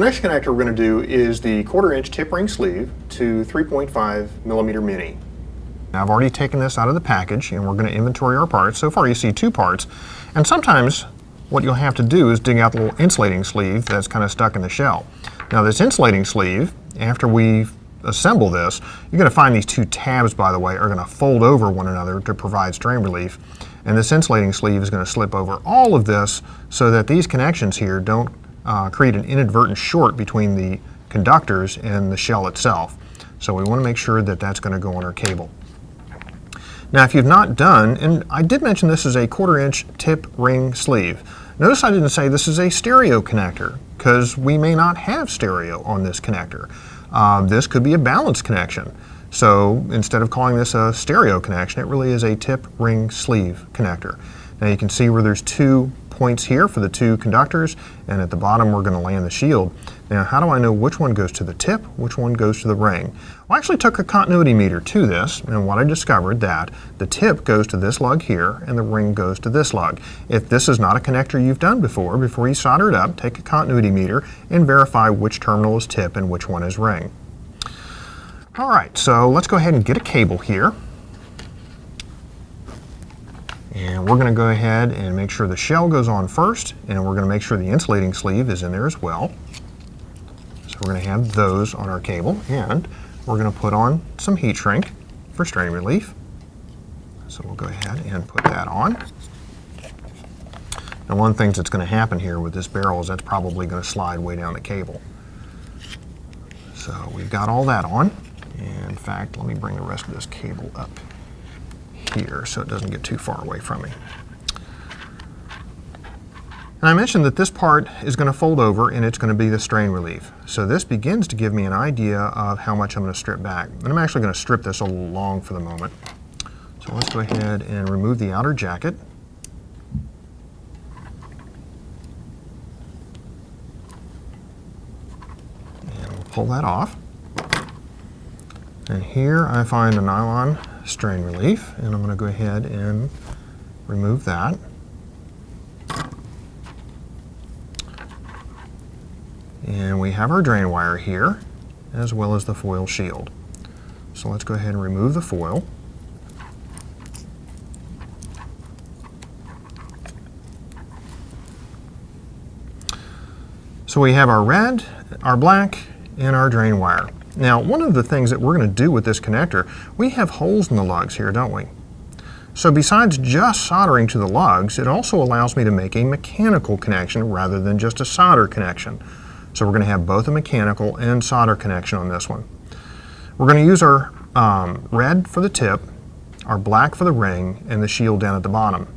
The next connector we're going to do is the 1/4 inch tip ring sleeve to 3.5 millimeter mini. Now I've already taken this out of the package and we're going to inventory our parts. So far you see 2 parts, and sometimes what you'll have to do is dig out the little insulating sleeve that's kind of stuck in the shell. Now this insulating sleeve, after we assemble this, you're going to find these 2 tabs, by the way, are going to fold over one another to provide strain relief. And this insulating sleeve is going to slip over all of this so that these connections here don't create an inadvertent short between the conductors and the shell itself. So we want to make sure that that's going to go on our cable. Now if you've not done, and I did mention this is a 1/4 inch tip ring sleeve. Notice I didn't say this is a stereo connector, because we may not have stereo on this connector. This could be a balanced connection. So instead of calling this a stereo connection, it really is a tip ring sleeve connector. Now you can see where there's 2 points here for the 2 conductors, and at the bottom we're going to land the shield. Now how do I know which one goes to the tip, which one goes to the ring? Well, I actually took a continuity meter to this, and what I discovered that the tip goes to this lug here and the ring goes to this lug. If this is not a connector you've done before you solder it up, take a continuity meter and verify which terminal is tip and which one is ring. Alright, so let's go ahead and get a cable here. And we're going to go ahead and make sure the shell goes on first, and we're going to make sure the insulating sleeve is in there as well. So we're going to have those on our cable, and we're going to put on some heat shrink for strain relief. So we'll go ahead and put that on. Now one of the things that's going to happen here with this barrel is that's probably going to slide way down the cable. So we've got all that on. And in fact, let me bring the rest of this cable up here so it doesn't get too far away from me. And I mentioned that this part is going to fold over and it's going to be the strain relief. So this begins to give me an idea of how much I'm going to strip back. And I'm actually going to strip this a little long for the moment. So let's go ahead and remove the outer jacket. And we'll pull that off. And here I find a nylon strain relief, and I'm going to go ahead and remove that. And we have our drain wire here, as well as the foil shield. So let's go ahead and remove the foil. So we have our red, our black, and our drain wire. Now, one of the things that we're going to do with this connector, we have holes in the lugs here, don't we? So besides just soldering to the lugs, it also allows me to make a mechanical connection rather than just a solder connection. So we're going to have both a mechanical and solder connection on this one. We're going to use our red for the tip, our black for the ring, and the shield down at the bottom.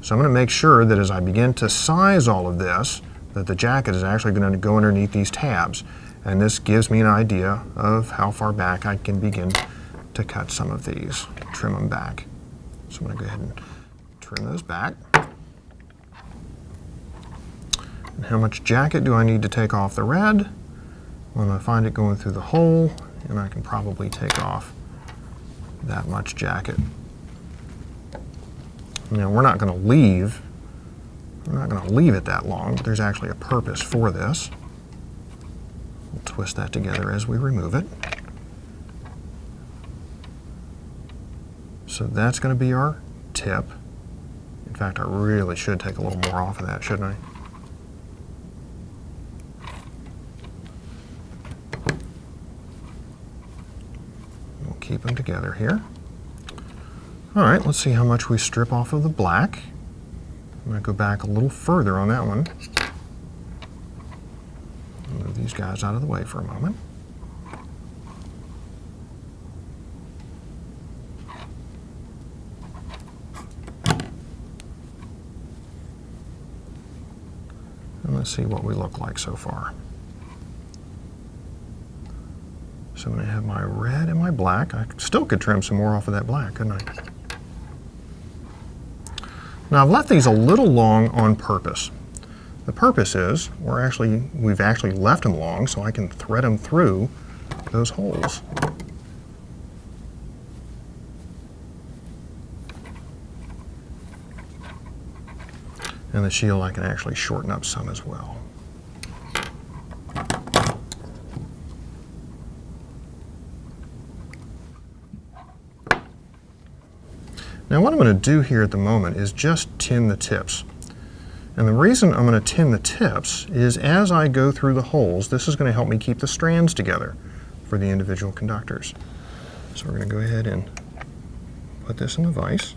So I'm going to make sure that as I begin to size all of this, that the jacket is actually going to go underneath these tabs. And this gives me an idea of how far back I can begin to cut some of these, trim them back. So I'm going to go ahead and trim those back. And how much jacket do I need to take off the red? When I find it going through the hole, and I can probably take off that much jacket. Now we're not going to leave it that long. There's actually a purpose for this. We'll twist that together as we remove it. So that's going to be our tip. In fact, I really should take a little more off of that, shouldn't I? We'll keep them together here. All right, let's see how much we strip off of the black. I'm going to go back a little further on that one. Move these guys out of the way for a moment. And let's see what we look like so far. So I'm going to have my red and my black. I still could trim some more off of that black, couldn't I? Now I've left these a little long on purpose. The purpose is we've actually left them long so I can thread them through those holes. And the shield I can actually shorten up some as well. Now what I'm going to do here at the moment is just tin the tips. And the reason I'm going to tin the tips is as I go through the holes, this is going to help me keep the strands together for the individual conductors. So we're going to go ahead and put this in the vise.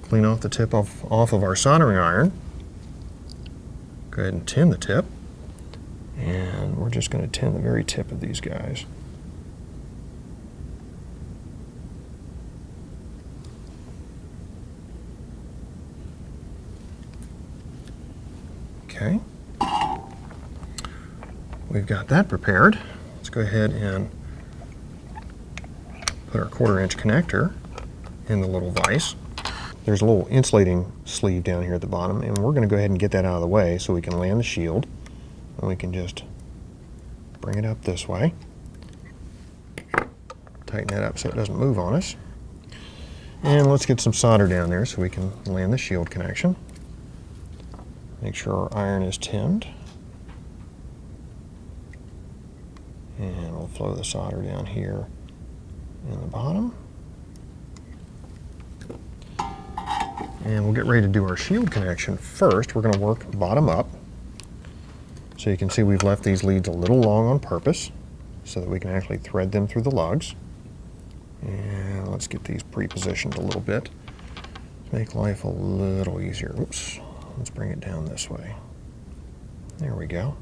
Clean off the tip off of our soldering iron. Go ahead and tin the tip. And we're just going to tin the very tip of these guys. Okay. We've got that prepared. Let's go ahead and put our 1/4 inch connector in the little vise. There's a little insulating sleeve down here at the bottom, and we're going to go ahead and get that out of the way so we can land the shield. And we can just bring it up this way. Tighten that up so it doesn't move on us. And let's get some solder down there so we can land the shield connection. Make sure our iron is tinned. And we'll flow the solder down here in the bottom. And we'll get ready to do our shield connection. First, we're going to work bottom up. So you can see we've left these leads a little long on purpose so that we can actually thread them through the lugs. And let's get these pre-positioned a little bit to make life a little easier. Oops, let's bring it down this way. There we go.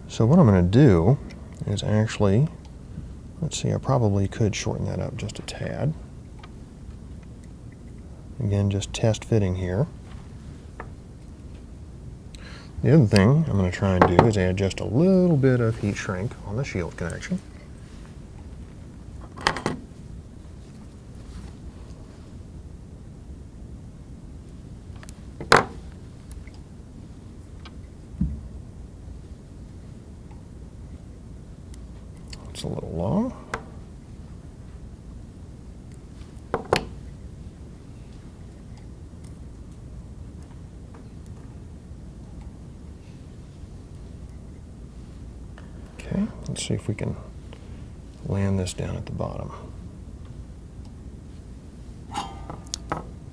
So what I'm going to do is actually, let's see, I probably could shorten that up just a tad. Again, just test fitting here. The other thing I'm going to try and do is add just a little bit of heat shrink on the shield connection. It's a little long. Okay, let's see if we can land this down at the bottom.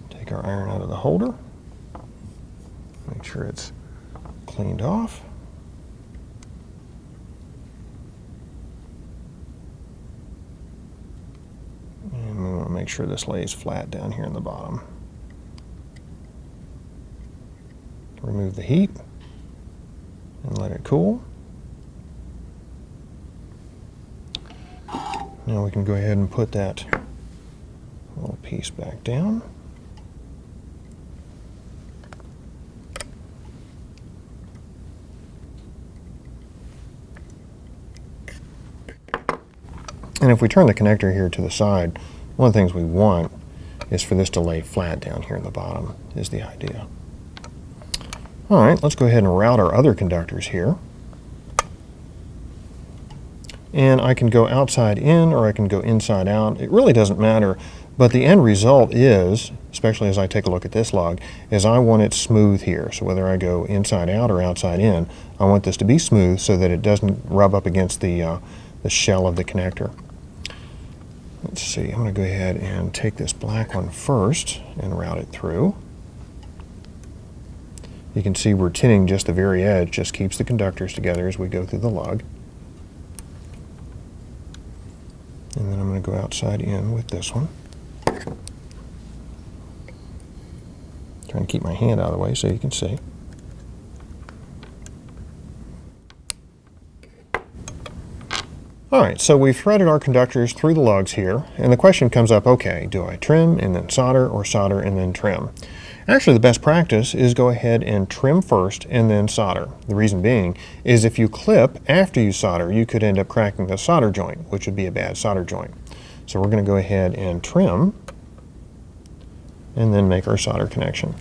Take our iron out of the holder. Make sure it's cleaned off. And we want to make sure this lays flat down here in the bottom. Remove the heat and let it cool. Now we can go ahead and put that little piece back down. And if we turn the connector here to the side, one of the things we want is for this to lay flat down here in the bottom, is the idea. All right, let's go ahead and route our other conductors here. And I can go outside in or I can go inside out. It really doesn't matter, but the end result is, especially as I take a look at this log, is I want it smooth here. So whether I go inside out or outside in, I want this to be smooth so that it doesn't rub up against the shell of the connector. Let's see, I'm going to go ahead and take this black one first and route it through. You can see we're tinning just the very edge, just keeps the conductors together as we go through the lug. And then I'm going to go outside in with this one. Trying to keep my hand out of the way so you can see. Alright, so we've threaded our conductors through the lugs here, and the question comes up, okay, do I trim and then solder, or solder and then trim? Actually, the best practice is go ahead and trim first and then solder. The reason being is if you clip after you solder, you could end up cracking the solder joint, which would be a bad solder joint. So we're going to go ahead and trim and then make our solder connection.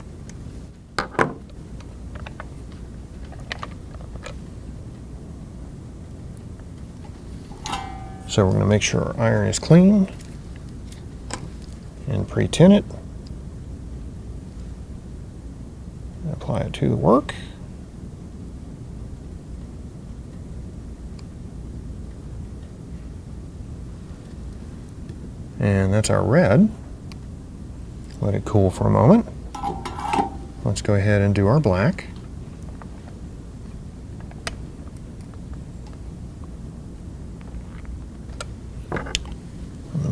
So we're going to make sure our iron is clean and pre-tin it. Apply it to the work. And that's our red. Let it cool for a moment. Let's go ahead and do our black.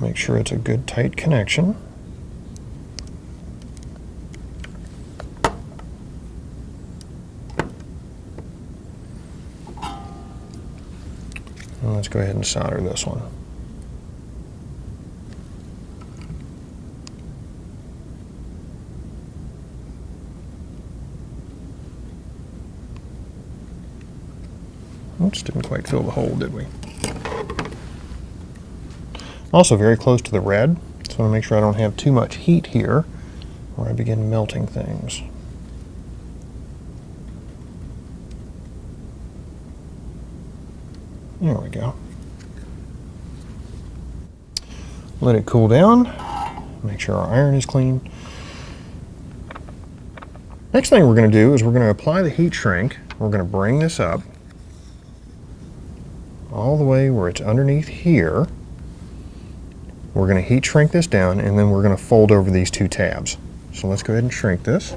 Make sure it's a good tight connection. And let's go ahead and solder this one. Oops, didn't quite fill the hole, did we? Also very close to the red, so I want to make sure I don't have too much heat here where I begin melting things. There we go. Let it cool down. Make sure our iron is clean. Next thing we're going to do is we're going to apply the heat shrink. We're going to bring this up all the way where it's underneath here. We're going to heat shrink this down, and then we're going to fold over these two tabs. So let's go ahead and shrink this.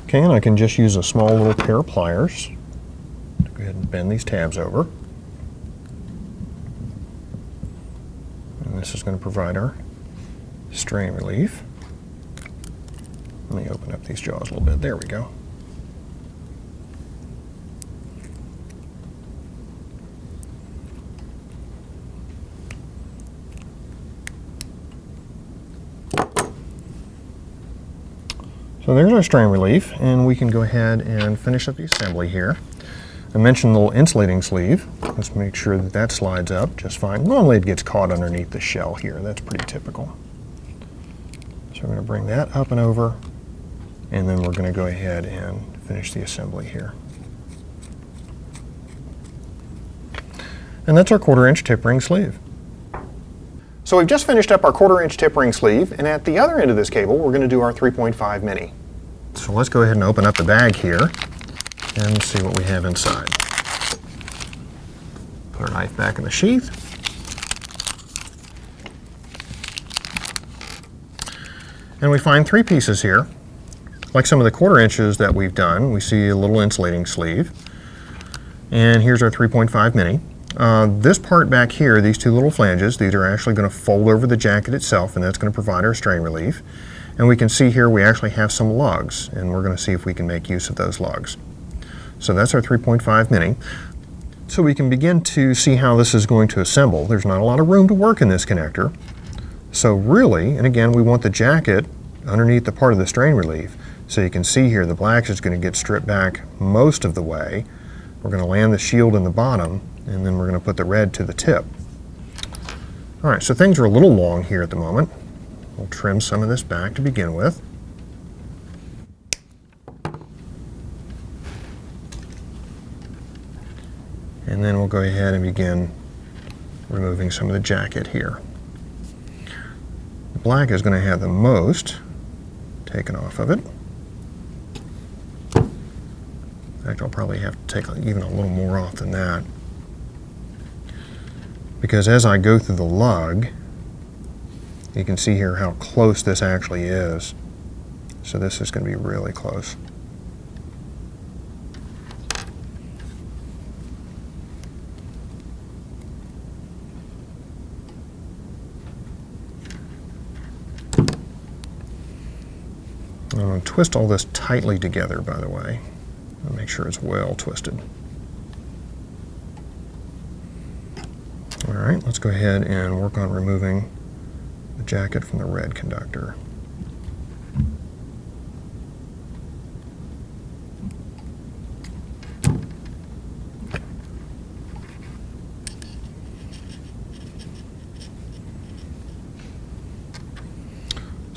Okay, and I can just use a small little pair of pliers to go ahead and bend these tabs over. And this is going to provide our strain relief. Let me open up these jaws a little bit. There we go. So there's our strain relief, and we can go ahead and finish up the assembly here. I mentioned the little insulating sleeve. Let's make sure that that slides up just fine. Normally it gets caught underneath the shell here. That's pretty typical. So we're going to bring that up and over, and then we're going to go ahead and finish the assembly here. And that's our 1/4-inch tip ring sleeve. So we've just finished up our 1/4-inch tip ring sleeve, and at the other end of this cable we're going to do our 3.5 mini. So let's go ahead and open up the bag here and see what we have inside. Put our knife back in the sheath. And we find 3 pieces here. Like some of the 1/4 inches that we've done, we see a little insulating sleeve. And here's our 3.5 mini. This part back here, these 2 little flanges, these are actually going to fold over the jacket itself, and that's going to provide our strain relief. And we can see here we actually have some lugs, and we're going to see if we can make use of those lugs. So that's our 3.5 mini. So we can begin to see how this is going to assemble. There's not a lot of room to work in this connector. So really, and again, we want the jacket underneath the part of the strain relief. So you can see here the black is going to get stripped back most of the way. We're going to land the shield in the bottom, and then we're going to put the red to the tip. All right, so things are a little long here at the moment. We'll trim some of this back to begin with. And then we'll go ahead and begin removing some of the jacket here. The black is going to have the most taken off of it. In fact, I'll probably have to take even a little more off than that, because as I go through the lug, you can see here how close this actually is. So this is going to be really close. I'm going to twist all this tightly together, by the way, and make sure it's well twisted. All right, let's go ahead and work on removing the jacket from the red conductor.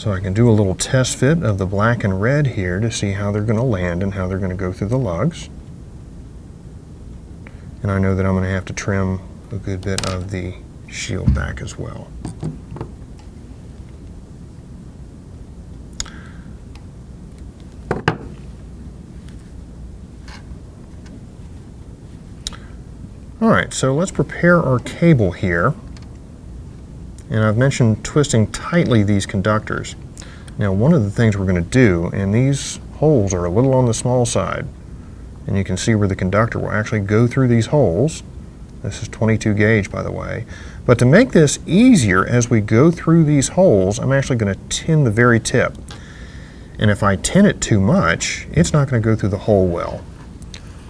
So I can do a little test fit of the black and red here to see how they're going to land and how they're going to go through the lugs. And I know that I'm going to have to trim a good bit of the shield back as well. Alright, so let's prepare our cable here. And I've mentioned twisting tightly these conductors. Now one of the things we're going to do, and these holes are a little on the small side, and you can see where the conductor will actually go through these holes. This is 22 gauge, by the way. But to make this easier as we go through these holes, I'm actually going to tin the very tip. And if I tin it too much, it's not going to go through the hole well.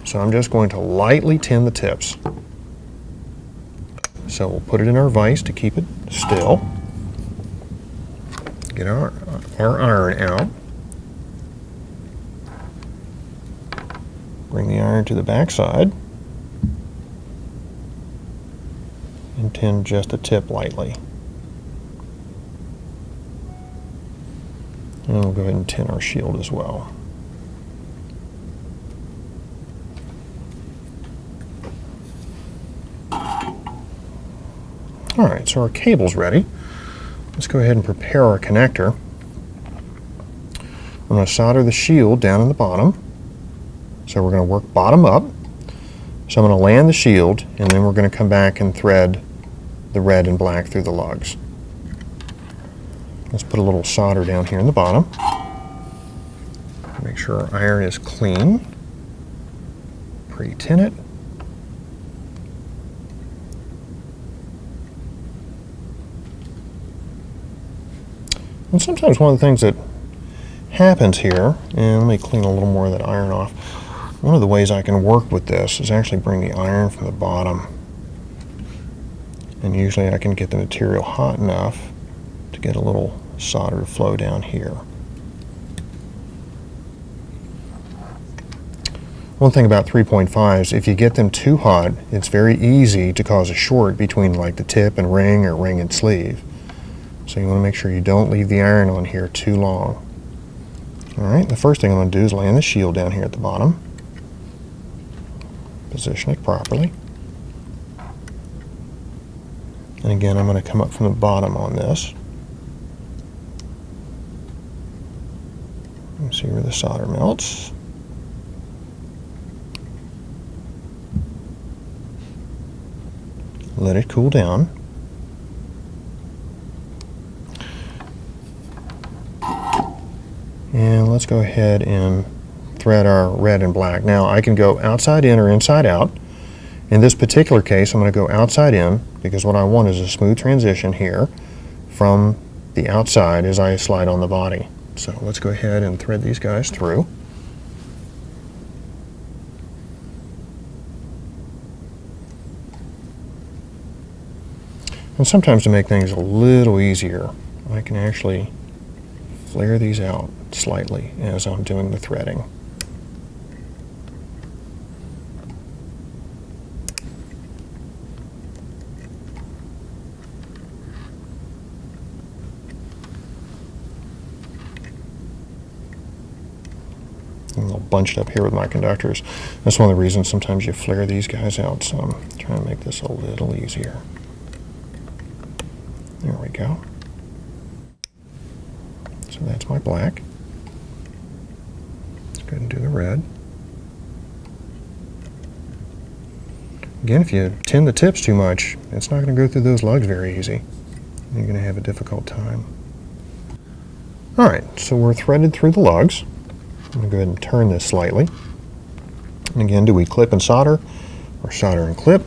So I'm just going to lightly tin the tips. So we'll put it in our vise to keep it still. Get our iron out. Bring the iron to the back side. And tin just the tip lightly. And we'll go ahead and tin our shield as well. Alright, so our cable's ready. Let's go ahead and prepare our connector. I'm going to solder the shield down in the bottom. So we're going to work bottom up. So I'm going to land the shield, and then we're going to come back and thread the red and black through the lugs. Let's put a little solder down here in the bottom. Make sure our iron is clean. Pre-tin it. And sometimes one of the things that happens here, and let me clean a little more of that iron off. One of the ways I can work with this is actually bring the iron from the bottom. And usually I can get the material hot enough to get a little solder to flow down here. One thing about 3.5s, if you get them too hot, it's very easy to cause a short between like the tip and ring or ring and sleeve. So you want to make sure you don't leave the iron on here too long. Alright, the first thing I'm going to do is land the shield down here at the bottom. Position it properly. And again, I'm going to come up from the bottom on this. And see where the solder melts. Let it cool down. And let's go ahead and thread our red and black. Now I can go outside in or inside out. In this particular case, I'm going to go outside in because what I want is a smooth transition here from the outside as I slide on the body. So let's go ahead and thread these guys through. And sometimes to make things a little easier, I can actually flare these out slightly as I'm doing the threading. I'm a little bunched up here with my conductors. That's one of the reasons sometimes you flare these guys out, so I'm trying to make this a little easier. There we go. So that's my black. Let's go ahead and do the red. Again, if you tin the tips too much, it's not going to go through those lugs very easy. You're going to have a difficult time. Alright, so we're threaded through the lugs. I'm going to go ahead and turn this slightly. And again, do we clip and solder or solder and clip?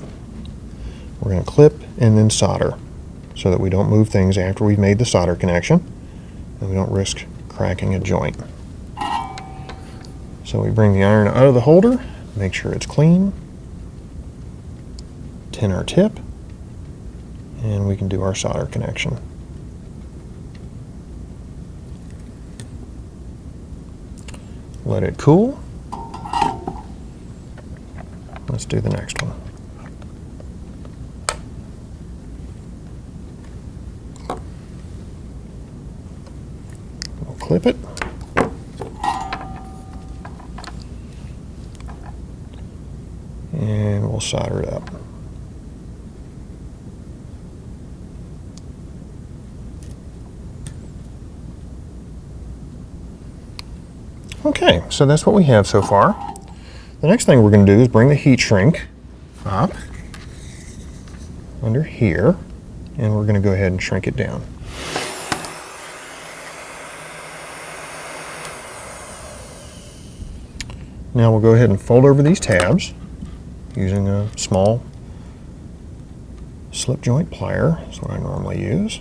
We're going to clip and then solder so that we don't move things after we've made the solder connection and we don't risk cracking a joint. So we bring the iron out of the holder, make sure it's clean, tin our tip, and we can do our solder connection. Let it cool. Let's do the next one. clip it. And we'll solder it up. Okay, so that's what we have so far. The next thing we're going to do is bring the heat shrink up under here, and we're going to go ahead and shrink it down. Now we'll go ahead and fold over these tabs using a small slip joint plier. That's what I normally use.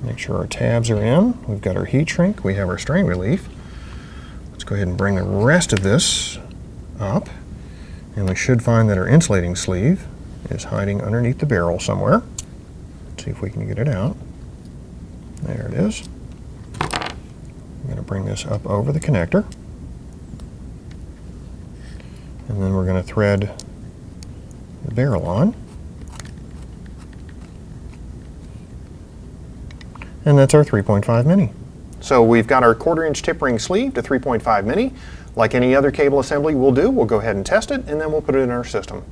Make sure our tabs are in. We've got our heat shrink, we have our strain relief. Let's go ahead and bring the rest of this up, and we should find that our insulating sleeve is hiding underneath the barrel somewhere. Let's see if we can get it out. There it is. I'm going to bring this up over the connector, and then we're going to thread the barrel on. And that's our 3.5 mini. So we've got our 1/4-inch tip ring sleeve to 3.5 mini. Like any other cable assembly we'll do, we'll go ahead and test it, and then we'll put it in our system.